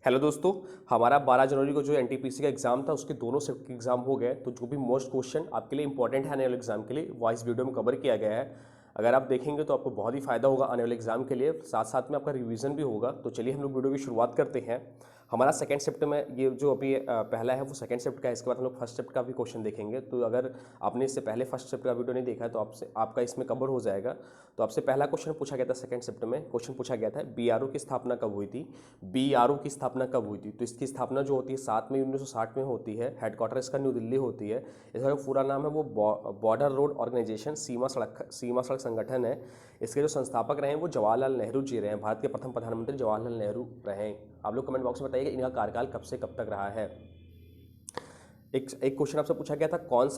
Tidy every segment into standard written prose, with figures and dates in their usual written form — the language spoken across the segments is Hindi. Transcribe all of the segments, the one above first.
हेलो दोस्तों, हमारा 12 जनवरी को जो एनटीपीसी का एग्जाम था उसके दोनों शिफ्ट के एग्जाम हो गए। तो जो भी मोस्ट क्वेश्चन आपके लिए इंपॉर्टेंट है आने वाले एग्जाम के लिए वो इस वीडियो में कवर किया गया है। अगर आप देखेंगे तो आपको बहुत ही फायदा होगा आने वाले एग्जाम के लिए, साथ साथ में आपका रिवीजन भी होगा। तो चलिए हम लोग वीडियो की शुरुआत करते हैं। हमारा सेकंड शिफ्ट में ये जो अभी पहला है वो सेकंड शिफ्ट का है। इसके बाद हम लोग फर्स्ट शिफ्ट का भी क्वेश्चन देखेंगे। तो अगर आपने इससे पहले फर्स्ट शिफ्ट का वीडियो नहीं देखा है तो आपका इसमें कवर हो जाएगा। तो आपसे पहला क्वेश्चन पूछा गया था सेकंड शिफ्ट में, क्वेश्चन पूछा गया था बीआरओ की स्थापना कब हुई थी। बीआरओ की स्थापना कब हुई थी? तो इसकी स्थापना जो होती है 7 मई 1960 में होती है। हेडक्वार्टर इसका न्यू दिल्ली होती है। इसका जो पूरा नाम है वो बॉर्डर रोड ऑर्गेनाइजेशन, सीमा सड़क संगठन है। इसके जो संस्थापक रहे हैं वो जवाहरलाल नेहरू जी रहे हैं। भारत के प्रथम प्रधानमंत्री जवाहरलाल नेहरू रहे हैं। आप लोग कमेंट बॉक्स में बताइए इनका कार्यकाल कब से कब तक रहा है। एक क्वेश्चन आपसे पूछा गया था, कौन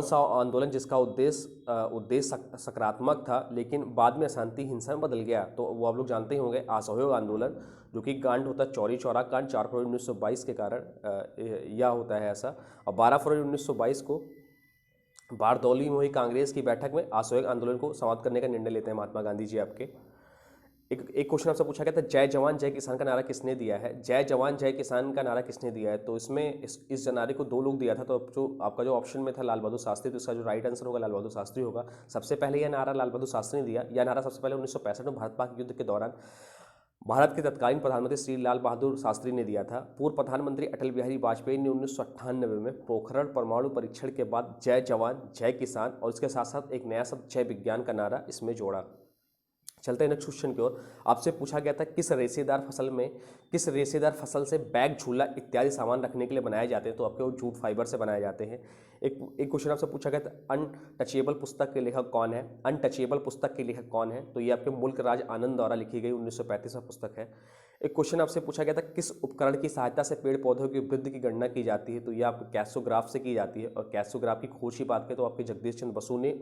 सा आंदोलन जिसका उद्देश्य सकारात्मक था लेकिन बाद में अशांति हिंसा में बदल गया। तो वो आप लोग जानते ही होंगे, असहयोग आंदोलन, जो कि कांड होता है चौरी चौरा कांड 4 फरवरी 1922 के कारण यह होता है ऐसा। और 12 फरवरी 1922 को बारदौली में हुई कांग्रेस की बैठक में असहयोग आंदोलन को समाप्त करने का निर्णय लेते हैं महात्मा गांधी जी आपके। एक क्वेश्चन आपसे पूछा गया था, जय जवान जय किसान का नारा किसने दिया है। जय जवान जय किसान का नारा किसने दिया है? तो इसमें इस नारे को 2 लोग दिया था। तो जो आपका जो ऑप्शन में था लाल बहादुर शास्त्री, तो इसका जो राइट आंसर होगा लाल बहादुर शास्त्री होगा। सबसे पहले यह नारा लाल बहादुर शास्त्री ने दिया। यह नारा सबसे पहले 1965 में भारत पाक युद्ध के दौरान भारत के तत्कालीन प्रधानमंत्री श्री लाल बहादुर शास्त्री ने दिया था। पूर्व प्रधानमंत्री अटल बिहारी वाजपेयी ने 1998 में पोखरण परमाणु परीक्षण के बाद जय जवान जय किसान और इसके साथ साथ एक नया शब्द जय विज्ञान का नारा इसमें जोड़ा। चलते हैं नेक्स्ट क्वेश्चन की ओर। आपसे पूछा गया था किस रेशेदार फसल से बैग, झूला इत्यादि सामान रखने के लिए बनाए जाते हैं। तो आपके वो जूट फाइबर से बनाए जाते हैं। एक क्वेश्चन आपसे पूछा गया था, अनटचेबल पुस्तक के लेखक कौन है। अनटचेबल पुस्तक के लेखक कौन है? तो ये आपके मुल्क राज आनंद द्वारा लिखी गई 1935 में पुस्तक है। एक क्वेश्चन आपसे पूछा गया था, किस उपकरण की सहायता से पेड़ पौधों की वृद्धि की गणना की जाती है। तो ये आपको कैसोग्राफ से की जाती है। और कैसोग्राफ की खोज की बात करें तो आपके जगदीश चंद्र बसु ने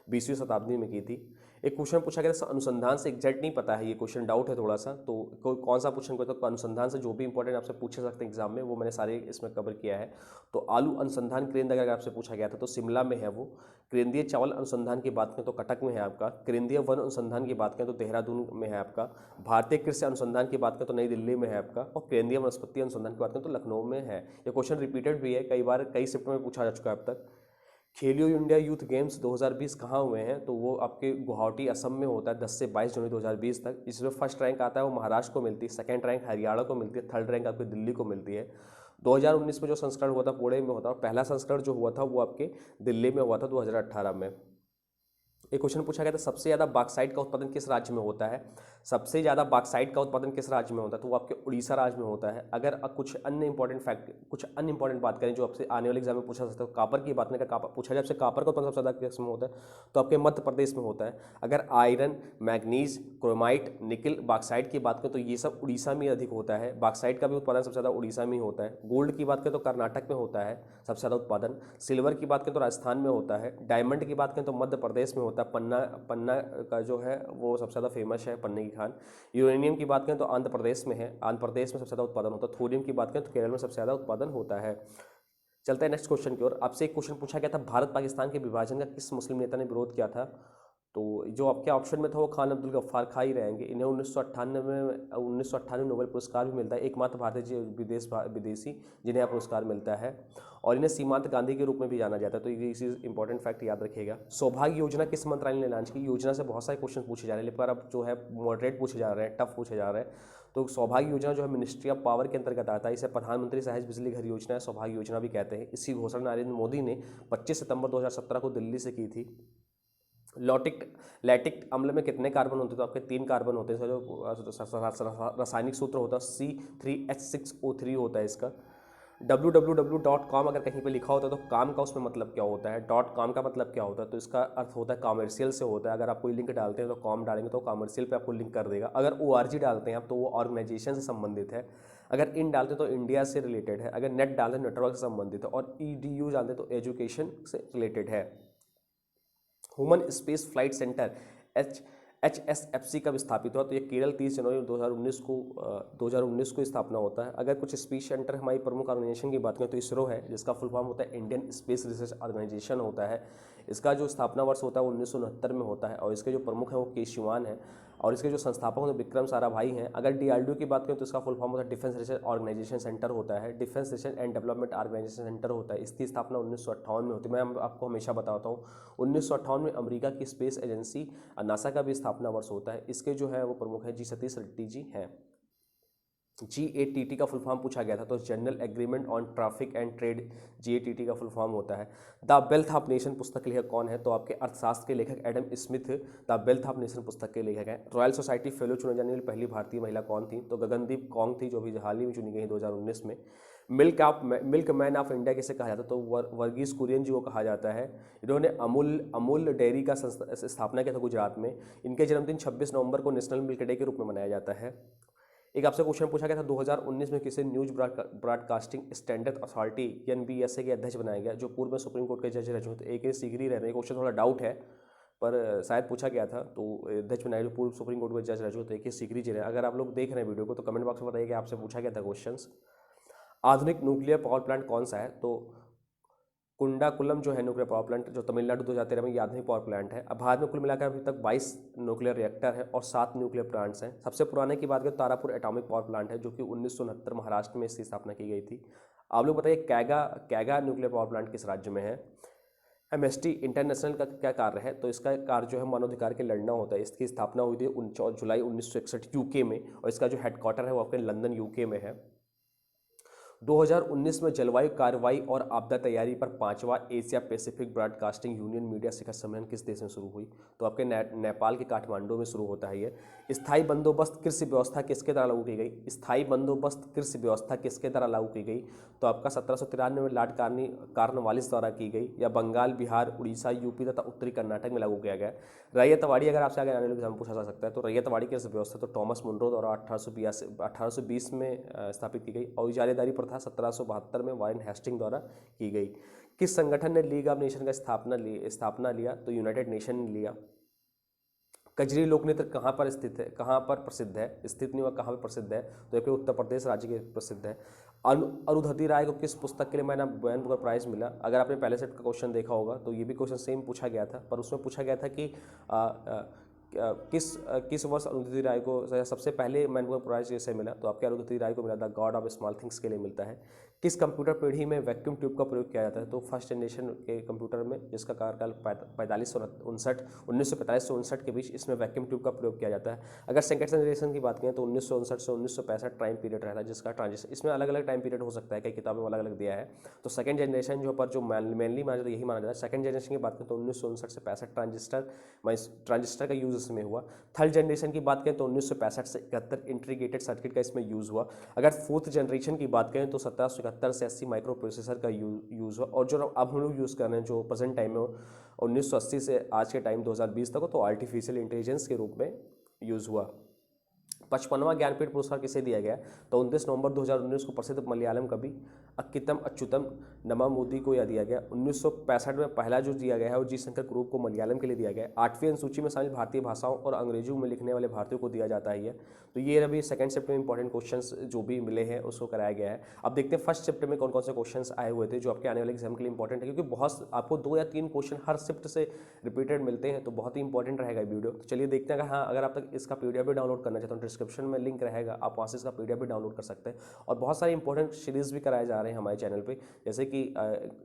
20वीं शताब्दी में की थी। एक क्वेश्चन पूछा गया था, अनुसंधान से एग्जैक्ट नहीं पता है, ये क्वेश्चन डाउट है थोड़ा सा। तो कौन सा क्वेश्चन तो अनुसंधान से जो भी इंपॉर्टेंट आपसे पूछे सकते हैं एग्जाम में, वो मैंने सारे इसमें कवर किया है। तो आलू अनुसंधान केंद्र अगर आपसे पूछा गया था तो शिमला में है वो। केंद्रीय चावल अनुसंधान की बात करें तो कटक में है आपका। केंद्रीय वन अनुसंधान की बात करें तो देहरादून में है आपका। भारतीय कृषि अनुसंधान की बात करें तो नई दिल्ली में है आपका। और केंद्रीय वनस्पति अनुसंधान की बात करें तो लखनऊ में है। ये क्वेश्चन रिपीटेड भी है, कई बार कई शिफ्ट में पूछा जा चुका है अब तक। खेलो इंडिया यूथ गेम्स 2020 कहाँ हुए हैं? तो वो आपके गुवाहाटी असम में होता है 10 से 22 जनवरी 2020 तक। इसमें फर्स्ट रैंक आता है वो महाराष्ट्र को मिलती है, सेकंड रैंक हरियाणा को मिलती है, थर्ड रैंक आपको दिल्ली को मिलती है। 2019 में जो संस्करण हुआ था पुणे में होता है, पहला संस्करण जो हुआ था वो आपके दिल्ली में हुआ था 2018 में। एक क्वेश्चन पूछा गया था, सबसे ज़्यादा बॉक्साइट का उत्पादन किस राज्य में होता है। सबसे ज़्यादा बॉक्साइट का उत्पादन किस राज्य में होता है? तो वो आपके उड़ीसा राज्य में होता है। अगर कुछ अन्य इंपॉर्टेंट बात करें जो आपसे आने वाले एग्जाम में पूछा सकता है, कापर की बात नहीं, कापर पूछा जाए आपसे, कापर का उत्पादन सबसे ज़्यादा किस में होता है? तो आपके मध्य प्रदेश में होता है। अगर आयरन, मैग्नीज, क्रोमाइट, निकल, बॉक्साइट की बात करें तो ये सब उड़ीसा में अधिक होता है। बॉक्साइट का भी उत्पादन सबसे ज़्यादा उड़ीसा में ही होता है। गोल्ड की बात करें तो कर्नाटक में होता है सबसे ज़्यादा उत्पादन। सिल्वर की बात करें तो राजस्थान में होता है। डायमंड की बात करें तो मध्य प्रदेश में होता है। पन्ना का जो है वो सबसे ज़्यादा फेमस है, पन्ने की खान। यूरेनियम की बात करें तो आंध्र प्रदेश में है, आंध्र प्रदेश में सबसे ज़्यादा उत्पादन होता है। थोरियम की बात करें तो केरल में सबसे ज़्यादा उत्पादन होता है। चलते हैं नेक्स्ट क्वेश्चन की ओर। आपसे एक क्वेश्चन पूछा गया था, भारत पाकिस्तान के विभाजन का किस मुस्लिम नेता ने विरोध किया था। तो जो आपके ऑप्शन में था वो खान अब्दुल गफ्फार खा ही रहेंगे। इन्हें 1998 नोबेल पुरस्कार भी मिलता है, एकमात्र भारतीय विदेशी जिन्हें यह पुरस्कार मिलता है। और इन्हें सीमांत गांधी के रूप में भी जाना जाता है। तो ये चीज़ इंपॉर्टेंट फैक्ट याद रखिएगा। सौभाग्य योजना किस मंत्रालय ने लॉन्च की? योजना से बहुत सारे क्वेश्चन पूछे जा रहे हैं, लेकिन अब जो है मॉडरेट पूछे जा रहे हैं, टफ पूछे जा रहे हैं। तो सौभाग्य योजना जो है मिनिस्ट्री ऑफ पावर के अंतर्गत आता है। इसे प्रधानमंत्री सहज बिजली घर योजना है, सौभाग्य योजना भी कहते हैं। इसकी घोषणा नरेंद्र मोदी ने 25 सितंबर 2017 को दिल्ली से की थी। लैटिक अम्ल में कितने कार्बन होते हैं? तो आपके 3 कार्बन होते हैं। जो रासायनिक सूत्र होता है C3H6O3 होता है इसका। www.com अगर कहीं पे लिखा होता है तो काम का उसमें मतलब क्या होता है, .com का मतलब क्या होता है? तो इसका अर्थ होता है कॉमर्शियल से होता है। अगर आप कोई लिंक डालते हैं तो कॉम डालेंगे तो कॉमर्शियल पे आपको लिंक कर देगा। अगर ORG डालते हैं आप तो वो ऑर्गेनाइजेशन से संबंधित है। अगर इन डालते हैं तो इंडिया से रिलेटेड है। अगर नेट डालते हैं नेटवर्क से संबंधित है। और EDU डालते हैं तो एजुकेशन से रिलेटेड है। Human space flight centre HSFC कब स्थापित हुआ? तो ये केरल 30 जनवरी 2019 को स्थापना होता है। अगर कुछ स्पेस सेंटर हमारी प्रमुख ऑर्गेनाइजेशन की बात करें तो इसरो है, जिसका फुल फॉर्म होता है इंडियन स्पेस रिसर्च ऑर्गेनाइजेशन होता है। इसका जो स्थापना वर्ष होता है वो 1969 में होता है। और इसके जो प्रमुख हैं वो के शिवान है। और इसके जो संस्थापक हैं विक्रम साराभाई हैं। अगर DRDO की बात करें तो इसका फुल फॉर्म होता है डिफेंस रिसर्च ऑर्गेनाइजेशन सेंटर होता है, defence research and development organisation centre होता है। इसकी स्थापना 1958 में होती है। मैं आपको हमेशा बताता हूँ 1958 में अमेरिका की स्पेस एजेंसी नासा का भी स्थापना वर्ष होता है। इसके जो है वो प्रमुख है जी सतीश रेड्डी जी हैं। GATT का फुल फॉर्म पूछा गया था, तो general agreement on traffic and trade GATT का फुल फॉर्म होता है। द वेल्थ ऑफ नेशन पुस्तक के लेखक कौन है, तो आपके अर्थशास्त्र के लेखक Adam Smith the wealth of nation पुस्तक के लेखक हैं। रॉयल सोसाइटी फेलो चुने जाने वाली पहली भारतीय महिला कौन थी, तो गगनदीप कौंग थी, जो भी हाल ही में चुनी गई 2019 में। मिल्क मैन ऑफ इंडिया किसे कहा जाता है, तो वर्गीस कुरियन जी को कहा जाता है। इन्होंने अमूल डेयरी का स्थापना किया था गुजरात में। इनके जन्मदिन 26 नवंबर को नेशनल मिल्क डे के रूप में मनाया जाता है। एक आपसे क्वेश्चन पूछा गया था 2019 में किसे news broadcasting standard authority NBSA के अध्यक्ष बनाया गया, जो पूर्व में सुप्रीम कोर्ट के जज रह चुके थे AK सीगरी रह रहे हैं। क्वेश्चन थोड़ा डाउट है पर शायद पूछा गया था, तो अध्यक्ष बनाया जो पूर्व सुप्रीम कोर्ट के जज रह चुके थे AK सीगरी जी रहे। अगर आप लोग देख रहे हैं वीडियो को तो कमेंट बॉक्स में बताइए कि आपसे पूछा गया था क्वेश्चन। आधुनिक न्यूक्लियर पावर प्लांट कौन सा है, तो कुंडाकुलम जो है न्यूक्लियर पावर प्लांट जो तमिलनाडु 2013 में आधुनिक पावर प्लांट है। अब भारत में कुल मिलाकर अभी तक 22 न्यूक्लियर रिएक्टर है और 7 न्यूक्लियर प्लांट्स हैं। सबसे पुराने की बात करें तो तारापुर एटॉमिक पावर प्लांट है, जो कि 1969 महाराष्ट्र में इसकी स्थापना की गई थी। आप लोग बताइए कैगा न्यूक्लियर पावर प्लांट किस राज्य में है। MST इंटरनेशनल का क्या कार्य है, तो इसका कार्य जो है मानवाधिकार के लड़ना होता है। इसकी स्थापना हुई थी 14 जुलाई 1961 UK में, और इसका जो हेडक्वार्टर है वो आपके लंदन UK में है। 2019 में जलवायु कार्रवाई और आपदा तैयारी पर 5वां Asia Pacific broadcasting union media शिखर सम्मेलन किस देश में शुरू हुई, तो आपके नेपाल के काठमांडू में शुरू होता है ये। स्थायी बंदोबस्त कृषि व्यवस्था किसके द्वारा लागू की गई, स्थायी बंदोबस्त कृषि व्यवस्था किसके द्वारा लागू की गई, तो आपका 1793 में लॉर्ड कॉर्नवालिस द्वारा की गई, या बंगाल, बिहार, उड़ीसा, UP तथा उत्तरी कर्नाटक में लागू किया गया। रैयतवाड़ी अगर आपसे आगे आने वाले एग्जाम पूछा जा सकता है, तो रैयतवाड़ी की व्यवस्था तो टॉमस मुनरो द्वारा 1820 में स्थापित की गई, और इजारेदारी प्रथा 1772 में वारेन हेस्टिंग द्वारा की गई। किस संगठन ने लीग ऑफ नेशन का स्थापना लिया, तो यूनाइटेड नेशन ने लिया। कजरी लोक नृत्य कहाँ पर स्थित है, कहाँ पर प्रसिद्ध है, स्थित नहीं हुआ कहाँ पर प्रसिद्ध है, तो ये उत्तर प्रदेश राज्य के प्रसिद्ध है। अरुंधति राय को किस पुस्तक के लिए मैन बुकर प्राइज मिला, अगर आपने पहले सेट का क्वेश्चन देखा होगा तो ये भी क्वेश्चन सेम पूछा गया था, पर उसमें पूछा गया था कि किस वर्ष अरुंधति राय को सबसे पहले मैन बुकर प्राइज जैसे मिला, तो आपके अरुंधति राय को मिला the God of small things के लिए मिलता है। किस कंप्यूटर पीढ़ी में वैक्यूम ट्यूब का प्रयोग किया जाता है, तो फर्स्ट जनरेशन के कंप्यूटर में, जिसका कार्यकाल 1945 से 1959 के बीच, इसमें वैक्यूम ट्यूब का प्रयोग किया जाता है। अगर सेकंड जनरेशन की बात करें तो 1959 से 1965 टाइम पीरियड रहता है, जिसका ट्रांजिशन, इसमें अलग अलग टाइम पीरियड हो सकता है, कई किताबों में अलग अलग दिया है। तो सेकंड जनरेशन जो मेनली माना जाता है, यही माना जाता है। सेकंड जनरेशन की बात करें तो 1959 से 65 ट्रांजिस्टर का यूज इसमें हुआ। थर्ड जनरेशन की बात करें तो 1965 से 71 इंटीग्रेटेड सर्किट का इसमें यूज़ हुआ। अगर फोर्थ जनरेशन की बात करें तो 1771 से 80 माइक्रो प्रोसेसर का यूज़ हुआ। और जो अब हम लोग यूज़ कर रहे हैं जो प्रेजेंट टाइम में 1980 से आज के टाइम 2020 तक हो, तो आर्टिफिशियल इंटेलिजेंस के रूप में यूज़ हुआ। 55वां ज्ञानपीठ पुरस्कार किसे दिया गया, तो 29 नवंबर 2019 को प्रसिद्ध मलयालम कवि अक्कितम अच्युतम नमामूदी को यह दिया गया। 1965 में पहला जो दिया गया है वो जी शंकर ग्रुप को मलयालम के लिए दिया गया है। 8वीं अनुसूची में शामिल भारतीय भाषाओं और अंग्रेजी में लिखने वाले भारतीयों को दिया जाता है ये। तो ये अभी सेकंड शिफ्ट में इंपॉर्टेंट क्वेश्चंस जो भी मिले हैं उसको कराया गया है। अब देखते हैं फर्स्ट शिफ्ट में कौन कौन से क्वेश्चंस आए हुए थे जो आपके आने वाले एग्जाम के लिए इंपॉर्टेंट है, क्योंकि बहुत आपको 2 या 3 क्वेश्चन हर शिफ्ट से रिपीटेड मिलते हैं, तो बहुत ही इंपॉर्टेंट रहेगा वीडियो। तो चलिए देखते हैं। हाँ, अगर आप तक इसका PDF भी डाउनलोड करना चाहते हो, डिस्क्रिप्शन में लिंक रहेगा, आप वहाँ से इसका PDF भी डाउनलोड कर सकते हैं। और बहुत सारे इंपॉर्टेंट सीरीज भी कराए जा रहे हैं हमारे चैनल पे, जैसे कि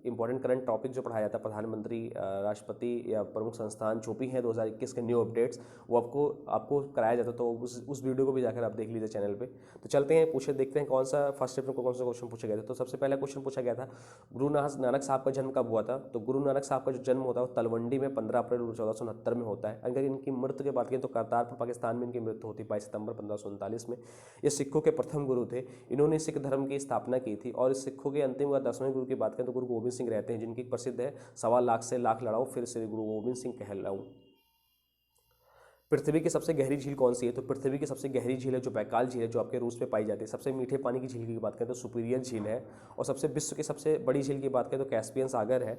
इंपॉर्टेंट करंट टॉपिक जो पढ़ाया जाता है, प्रधानमंत्री, राष्ट्रपति या प्रमुख संस्थान जो भी हैं 2021 के न्यू अपडेट्स, वो आपको कराया जाता है। तो उस वीडियो को भी जाकर आप देख लीजिए चैनल पे। तो चलते हैं, देखते हैं कौन सा फर्स्ट स्टेप में कौन सा क्वेश्चन पूछा गया था। तो सबसे पहला क्वेश्चन पूछा गया था, गुरु नानक साहब का जन्म कब हुआ था, तो गुरु नानक साहब का जो जन्म होता है वो तलवंडी में 15 अप्रैल 1469 में होता है। अगर इनकी मृत्यु की बात करें तो करतारपुर पाकिस्तान में इनकी मृत्यु होती है 22 सितंबर 1539 में। ये सिखों के प्रथम गुरु थे। इन्होंने सिख धर्म की स्थापना की थी। और सिखों के अंतिम व 10वें गुरु की बात करें तो गुरु गोविंद सिंह रहते हैं, जिनकी प्रसिद्ध है 1.25 लाख से लाख लड़ाऊं फिर श्री गुरु गोविंद सिंह कहलाऊं। पृथ्वी की सबसे गहरी झील कौन सी है, तो पृथ्वी की सबसे गहरी झील है जो बैकाल झील है, जो आपके रूस में पाई जाती है। सबसे मीठे पानी की झील की बात करें तो सुपीरियर झील है। और विश्व की सबसे बड़ी झील की बात करें तो कैस्पियन सागर है।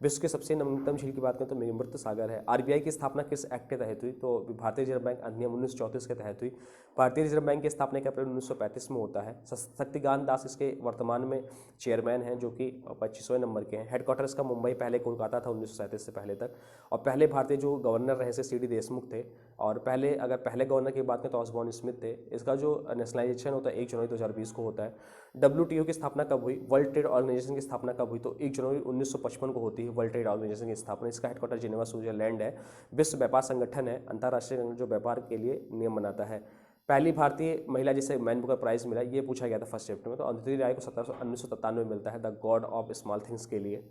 विश्व की सबसे नवीनतम झील की बात करें तो मृत सागर है। RBI की स्थापना किस एक्ट के तहत हुई, तो भारतीय रिजर्व बैंक अधिनियम 1934 के तहत हुई। भारतीय रिजर्व बैंक की स्थापना के अप्रैल 1935 में होता है। शक्तिकांत दास इसके वर्तमान में चेयरमैन हैं, जो कि 25वें नंबर के हैं। हेडक्वार्टर इसका मुंबई, पहले कोलकाता था 1937 से पहले तक। और पहले भारतीय जो गवर्नर रहे से CD देशमुख थे। और पहले गवर्नर की बात करें तो ऑसबॉर्न स्मिथ थे। इसका जो नेशनलाइजेशन होता है 1 जनवरी 2020 को होता है। WTO की स्थापना कब हुई, वर्ल्ड ट्रेड ऑर्गेनाइजेशन की स्थापना कब हुई, तो 1 जनवरी 1955 को होती है वर्ल्ड ट्रेड ऑर्गेनाइजेशन की स्थापना। इसका हेडक्वार्टर जिनेवा स्विट्जरलैंड है। विश्व व्यापार संगठन है, अंतर्राष्ट्रीय जो व्यापार के लिए नियम बनाता है। पहली भारतीय महिला जिसे मैन बुकर प्राइज मिला, ये पूछा गया था फर्स्ट चैप्टर में, तो अरुंधति राय को 1997 में मिलता है the God of small things के लिए।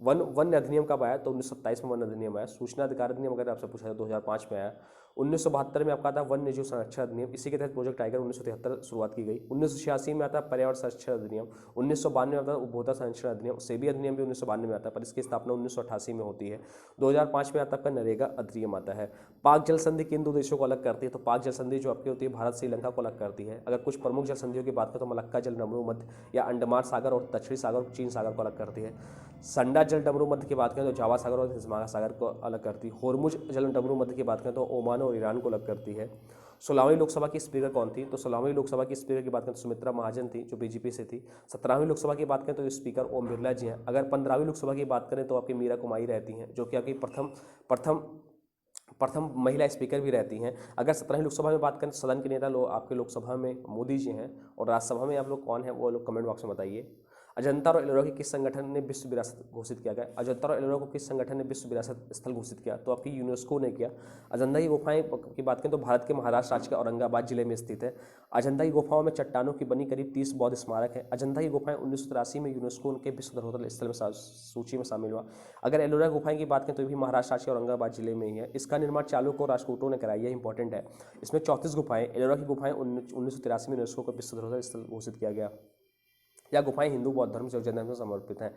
वन अधिनियम कब आया, तो 1927 में वन अधिनियम आया। सूचना अधिकार अधिनियम अगर आपसे पूछा जाए 2005 में आया। 1972 में आपका आता वन्य जीव संरक्षण अधिनियम, इसी के तहत प्रोजेक्ट टाइगर 1973 शुरुआत की गई। 1986 में आता पर्यावरण संरक्षण अधिनियम। 1992 में आता उपभोक्ता संरक्षण अधिनियम, सेबी अधिनियम भी 1992 में आता है, पर इसकी स्थापना 1988 में होती है। 2005 में आता आपका नरेगा अधिनियम आता है। पाक जल संधि किन 2 देशों को अलग करती है, तो पाक जल संधि जो आपकी होती है भारत श्रीलंका को अलग करती है। अगर कुछ प्रमुख जल संधियों की बात करें तो मलक्का जल डमरू मध्य या अंडमान सागर और दक्षिणी सागर और चीन सागर को अलग करती है। संडा जल डमरू मध्य की बात करें तो जावा सागर और हिस्मागा सागर को अलग करती है। होर्मुज जल डमरू मध्य की बात करें तो ओमान और ईरान को अलग करती है। 16वीं लोकसभा की स्पीकर कौन थी, तो 16वीं लोकसभा की स्पीकर की बात करें तो सुमित्रा महाजन थी, जो बीजेपी से थी। 17वीं लोकसभा की बात करें तो स्पीकर ओम बिरला जी हैं। अगर 15वीं लोकसभा की बात करें तो आपकी मीरा कुमारी रहती हैं, जो कि आपकी प्रथम महिला स्पीकर भी रहती हैं। अगर 17वीं लोकसभा में बात करें तो सदन के नेता आपके लोकसभा में मोदी जी हैं, और राज्यसभा में आप लोग कौन है वो लोग कमेंट बॉक्स में बताइए। अजंता और एलोरा की किस संगठन ने विश्व विरासत घोषित किया गया, अजंता और एलोरा को किस संगठन ने विश्व विरासत स्थल घोषित किया, तो आपकी यूनेस्को ने किया। अजंता की गुफाएं की बात करें तो भारत के महाराष्ट्र राज्य के औरंगाबाद जिले में स्थित है। अजंता की गुफाओं में चट्टानों की बनी करीब 30 बौद्ध स्मारक है। अजंता की गुफाएं 1983 में यूनेस्को के विश्व धरोहर स्थल में सूची में शामिल हुआ। अगर एलोरा गुफाएं की बात करें तो ये भी महाराष्ट्र राज्य के औरंगाबाद जिले में ही है। इसका निर्माण चालुक्य और राष्ट्रकूटों ने कराया, इंपॉर्टेंट है। इसमें 34 गुफाएं, एलोरा की गुफाएं 1983 में यूनेस्को को विश्व धरोहर स्थल घोषित किया गया। यह गुफाएं हिंदू बौद्ध धर्म से जैन धर्म से समर्पित हैं।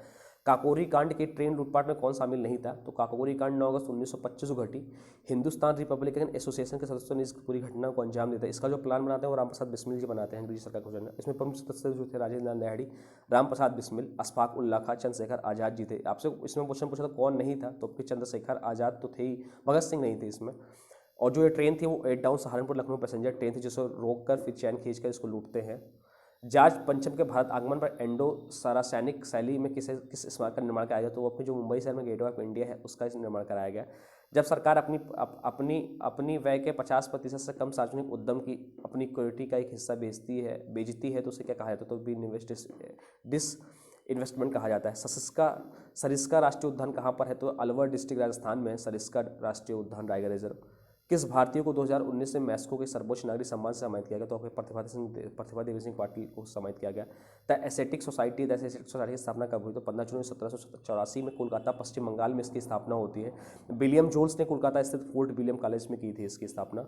काकोरी कांड के ट्रेन लूटपाट में कौन शामिल नहीं था, तो काकोरी कांड 9 अगस्त 1925 को घटी। हिंदुस्तान रिपब्लिकन एसोसिएशन के सदस्यों ने इस पूरी घटना को अंजाम दिया था। इसका जो प्लान बनाते हैं वो रामप्रसाद बिस्मिल जी बनाते हैं, अंग्रेजी सरकार को। इसमें प्रमुख सदस्य जो थे राजेंद्र नाथ लाहिड़ी, रामप्रसाद बिस्मिल, अशफाक उल्ला खां, चंद्रशेखर आज़ाद जी थे। आपसे इसमें क्वेश्चन पूछा था कौन नहीं था, तो चंद्रशेखर आज़ाद तो थे ही, भगत सिंह नहीं थे इसमें। और जो ये ट्रेन थी वो 8 down Saharanpur Lucknow passenger train थी, जिसको रोककर फिर चैन खींचकर इसको लूटते हैं। जॉर्ज पंचम के भारत आगमन पर एंडो सारासैनिक शैली में किस स्मारक का निर्माण कराया गया, तो वो अपने जो मुंबई शहर में गेटवे ऑफ इंडिया है उसका निर्माण कराया गया। जब सरकार अपनी व्यय के 50% से कम सार्वजनिक उद्यम की अपनी इक्विटी का एक हिस्सा बेचती है तो उसे क्या कहा जाता है, तो डिस इन्वेस्टमेंट कहा जाता है। सरिस्का राष्ट्रीय उद्यान कहाँ पर है, तो अलवर डिस्ट्रिक्ट राजस्थान में सरिस्का राष्ट्रीय उद्यान टाइगर रिजर्व। किस भारतीय को 2019 में मैस्को के सर्वोच्च नागरिक सम्मान से सम्मानित किया गया, तो प्रतिभा देवी सिंह पाटिल को सम्मानित किया गया। द एस्थेटिक सोसाइटी की स्थापना कब हुई, तो 15 जून 1784 में कोलकाता पश्चिम बंगाल में इसकी स्थापना होती है। विलियम जोन्स ने कोलकाता स्थित फोर्ट विलियम कॉलेज में की थी इसकी स्थापना।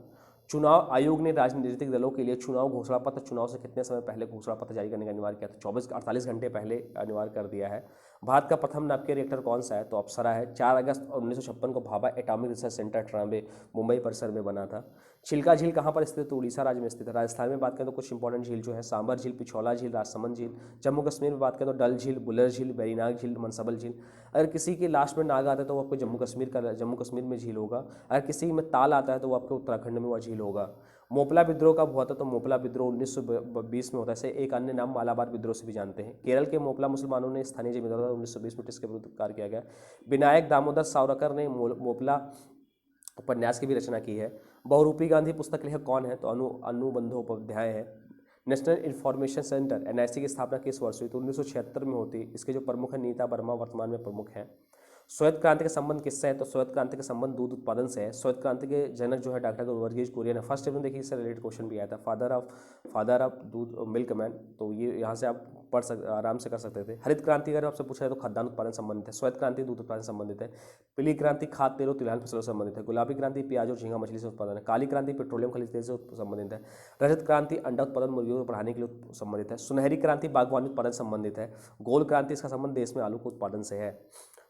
चुनाव आयोग ने राजनीतिक दलों के लिए चुनाव घोषणा पत्र चुनाव से कितने समय पहले घोषणा पत्र जारी करने का अनिवार्य किया, तो 48 घंटे पहले अनिवार्य कर दिया है। भारत का प्रथम नाभिकीय रिएक्टर कौन सा है, तो अप्सरा है। 4 अगस्त 1956 को Bhabha atomic research centre Trombay Mumbai परिसर में बना था। चिल्का झील कहाँ पर स्थित है, तो उड़ीसा राज्य में स्थित है। राजस्थान में बात करें तो कुछ इंपॉर्टेंट झील जो है सांबर झील, पिछौला झील, राजसमंद झील। जम्मू कश्मीर में बात करें तो डल झील, बुलर झील, वेरीनाग झील, मनसबल झील। अगर किसी के लास्ट में नाग आता है तो वो आपको जम्मू कश्मीर में झील होगा। अगर किसी में ताल आता है तो वो आपको उत्तराखंड में वह झील होगा। मोपला विद्रोह कब हुआ था, तो मोपला विद्रोह 1920 में होता है। इसे एक अन्य नाम मालाबार विद्रोह से भी जानते हैं। केरल के मोपला मुसलमानों ने स्थानीय जमींदारों 1920 में इसके विरुद्ध कार्य किया गया। विनायक दामोदर सावरकर ने मोपला उपन्यास की भी रचना की है। बहुरूपी गांधी पुस्तक लेखक कौन है, तो अनुबंधोपाध्याय है। नेशनल इंफॉर्मेशन सेंटर NIC की स्थापना किस वर्ष हुई, तो 1976 में होती। इसके जो प्रमुख है नीता वर्मा वर्तमान में प्रमुख हैं। श्वेत क्रांति का संबंध किससे है, तो श्वेत क्रांति का संबंध दूध उत्पादन से है। श्वेत क्रांति के जनक जो है डॉक्टर वर्गीज कुरियन है। फर्स्ट में देखिए इससे रिलेटेड क्वेश्चन भी आया था, फादर ऑफ दूध मिल्क मैन, तो ये यहाँ से आप आराम से कर सकते थे। हरित क्रांति अगर आपसे पूछा है तो खाद्यान्न उत्पादन संबंधित है। श्वेत क्रांति दूध उत्पादन संबंधित है। पीली क्रांति खाद्य तेल और तिलहन फसलों से संबंधित है। गुलाबी क्रांति प्याज और झींगा मछली से उत्पादन है। काली क्रांति पेट्रोलियम खनिज तेल से संबंधित है। रजत क्रांति अंडा उत्पादन मुर्गियों को बढ़ाने के लिए संबंधित है। सुनहरी क्रांति बागवानी उत्पादन संबंधित है। गोल्ड क्रांति इसका संबंध देश में आलू के उत्पादन से है।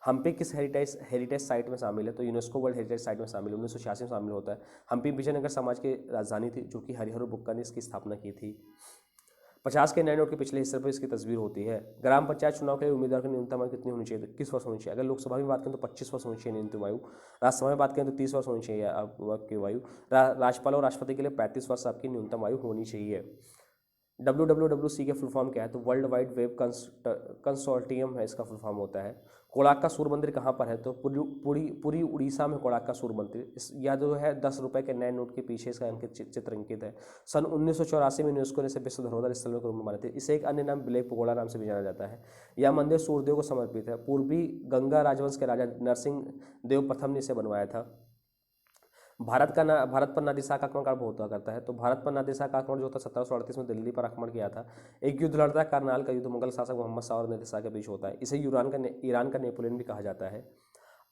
हम्पी किस हेरिटेज साइट में शामिल है, तो यूनेस्को वर्ल्ड हेरिटेज साइट में शामिल है। 1986 में शामिल होता है। हम्पी विजयनगर समाज की राजधानी थी, जो कि हरिहर बुक्का ने इसकी स्थापना की थी। 50 के नए नोट के पिछले हिस्से पर इसकी तस्वीर होती है। ग्राम पंचायत चुनाव के लिए उम्मीदवार की न्यूनतम आयु कितनी होनी चाहिए, किस वर्ष होनी चाहिए। अगर लोकसभा में बात करें तो 25 वर्ष होनी चाहिए न्यूनतम आयु। राज्यसभा में बात करें तो 30 वर्ष होनी चाहिए आपकी आयु। राज्यपाल और राष्ट्रपति के लिए 35 वर्ष आपकी न्यूनतम आयु होनी चाहिए। WWWC के फुल फॉर्म क्या है? तो वर्ल्ड वाइड वेब कंसोर्टियम है, इसका फुल फॉर्म होता है। कोणार्क का सूर्य मंदिर कहाँ पर है? तो पूरी उड़ीसा में कोणार्क का सूर्य मंदिर। इस या जो है 10 रुपए के नए नोट के पीछे इसका अंकित चित्र अंकित है। सन 1984 में यूनेस्को ने इसे विश्व धरोहर स्थल में माना था। इसे एक अन्य नाम ब्लैक पगोड़ा नाम से भी जाना जाता है। यह मंदिर सूर्यदेव को समर्पित है। पूर्वी गंगा राजवंश के राजा नरसिंह देव प्रथम ने इसे बनवाया था। भारत पर नादिर शाह का आक्रमण कब हुआ करता है? तो भारत पर नादिर शाह का आक्रमण जो था 1738 में दिल्ली पर आक्रमण किया था। एक युद्ध लड़ता है करनाल का युद्ध, मुगल शासक मोहम्मद शाह और नादिर शाह के बीच होता है। इसे ईरान का नेपोलियन भी कहा जाता है।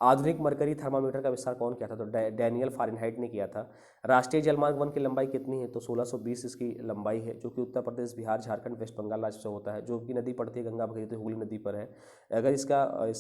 आधुनिक मरकरी थर्मामीटर का विस्तार कौन किया था? तो डैनियल फारेनहाइट ने किया था। राष्ट्रीय जलमार्ग 1 की लंबाई कितनी है? तो 1620 इसकी लंबाई है, जो कि उत्तर प्रदेश, बिहार, झारखंड, वेस्ट बंगाल राज्य से होता है। जो कि नदी पड़ती है गंगा भगीरथी हुगली नदी पर है। अगर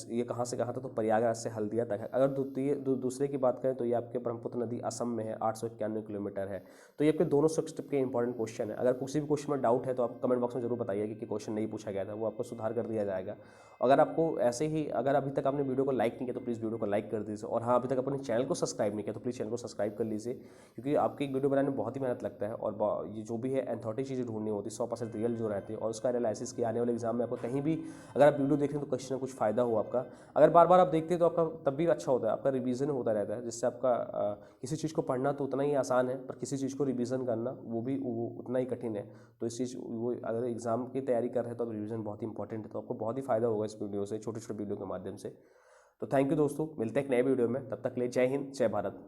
ये कहाँ से कहाँ था? तो प्रयागराज से हल्दिया तक है। अगर दूसरे की बात करें तो ये आपके ब्रह्मपुत्र नदी असम में है, 891 किलोमीटर है। तो ये आपके दोनों स्टेप के इंपॉर्टेंट क्वेश्चन है। अगर किसी भी क्वेश्चन में डाउट है तो आप कमेंट बॉक्स में जरूर बताइए कि क्वेश्चन नहीं पूछा गया था, वो आपको सुधार कर दिया जाएगा। अगर आपको ऐसे ही, अगर अभी तक आपने वीडियो को लाइक नहीं किया तो प्लीज़ वीडियो को लाइक कर दीजिए। और हाँ, अभी तक अपने चैनल को सब्सक्राइब नहीं किया तो प्लीज़ चैनल को सब्सक्राइब कर लीजिए, क्योंकि आपकी एक वीडियो बनाने में बहुत ही मेहनत लगता है। और ये जो भी है एंथॉटिक चीज़ें ढूंढनी होती है, 100% रियल जो रहती है, और उसका एनालिसिस की आने वाले एग्जाम में आपको कहीं भी अगर आप वीडियो देख रहे हैं तो कुछ ना कुछ फ़ायदा हो आपका। अगर बार बार आप देखते हैं तो आपका तब भी अच्छा होता है, आपका रिवीजन होता रहता है, जिससे आपका किसी चीज़ को पढ़ना तो उतना ही आसान है, पर किसी चीज़ को रिवीजन करना वो उतना ही कठिन है। तो इस चीज़ वो अगर एग्जाम की तैयारी कर रहे हैं तो अब रिवीजन बहुत ही इंपॉर्टेंट है। तो आपको बहुत ही फायदा होगा इस वीडियो से, छोटे छोटे वीडियो के माध्यम से। तो थैंक यू दोस्तों, मिलते हैं एक नए वीडियो में, तब तक के लिए जय हिंद, जय भारत।